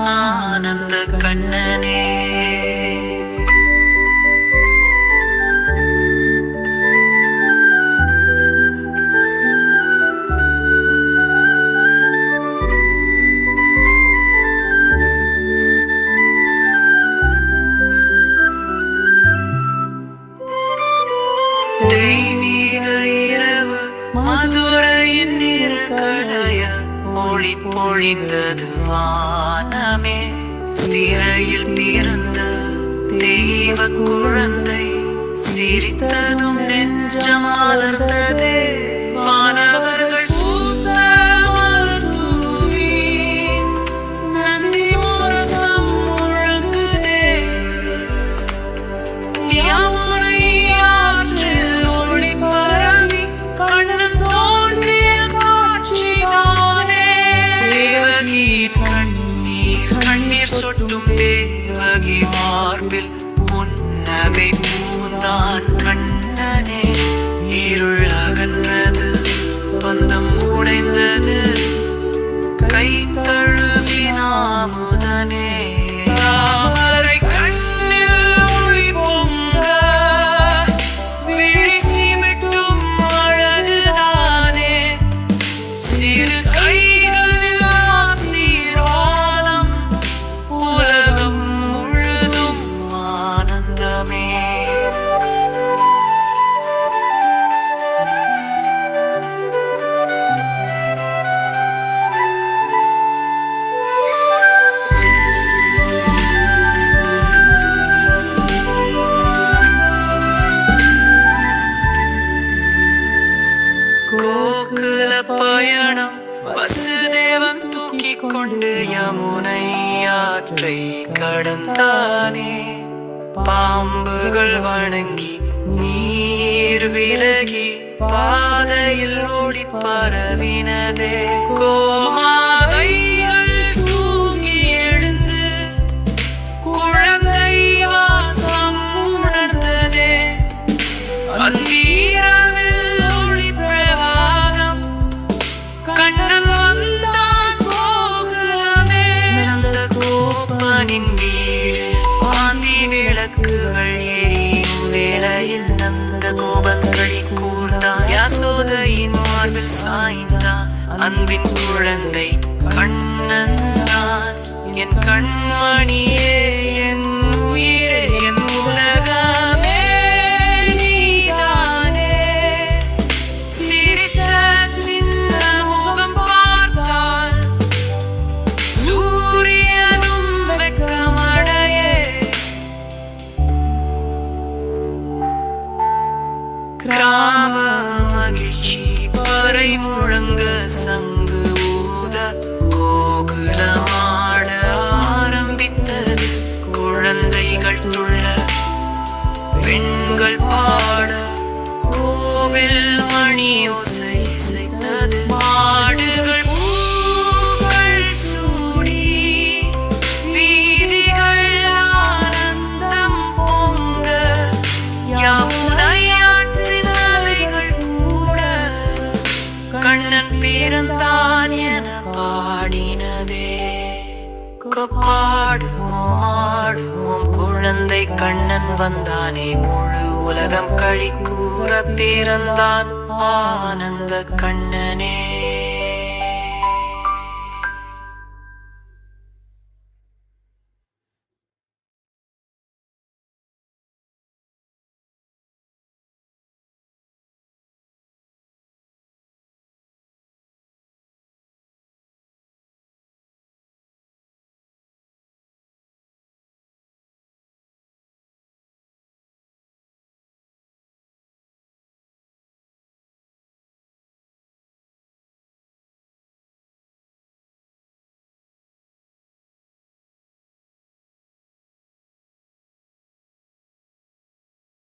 ஆனந்த கண்ணனே. தெய்வீக இரவு மதுரையின் இருக்கடைய ஒளி பொழிந்தது வானமே. சிறையில் பிறந்த தெய்வ குழந்தை சிரித்ததும் நெஞ்சம் மலர்ந்ததே. மாணவர்கள் பூத்த மலர் தூவி நந்தி முரசம் முழங்குதே. யமுனை ஆற்றில் ஒளி பரவி கண்ணன் தோன்றிய காட்சிதானே. தேவகி கண்ணீர் சொட்டும் தேவகி மார்பில் புன்னகை பூந்தான் கண்ணனே. இருள் அகன்றது, பந்தம் உடைந்தது, கை தழுவினாமுதனே. தாமரை கண்ணில் ஒளி பொங்க விழி சிமிட்டும் அழகுதானே. சிறு கைகளில் ஆசீர்வாதம், உலகம் முழுதும் ஆனந்தமே. கோகுல பயணம் வசுதேவன் தூக்கிக் கொண்டு யமுனை ஆற்றை கடந்தானே. பாம்புகள் வணங்கி நீர் விலகி பாதையில் ஓடி பரவினதே. கோமாதைகள் தூங்கி எழுந்து குழந்தை வாசம் உணர்ந்ததே. அந்தீரவில் ஒளி பிரவாகம் கண்ணன் வந்தான் கோகுலமே. நந்த கோபனின் வீடு ஆந்தி விளக்குகள் எரியும் வேளையில் நந்த கோபன் களி கூர்ந்தான். யசோதையின் மார்பில் சாய்ந்தான். அன்பின் குழந்தை கண்ணன் தான். என் கண்மணியே, என் உயிரே, என் உலகமே நீதானே. சிரித்த சின்ன முகம் பார்த்தால் சூரியனும் வெட்கமடையே. கிராம மகிழ்ச்சி பறை முழங்க சங்கு ஊத கோகுலமாட ஆரம்பித்தது. குழந்தைகள் துள்ள, பெண்கள் பாட, கோவில் மணி ஓசை இசைத்தது. மாடுகள் பூக்கள் சூடி வீதிகள் ஆனந்தம் பொங்க. யமுனை ஆற்றின் அலைகள் கூட கண்ணன் பிறந்தான் என பாடினதே. பாடுவோம் ஆடுவோம் குழந்தை கண்ணன் வந்தானே. முழு உலகம் களி கூற பிறந்தான் ஆனந்த கண்ணனே.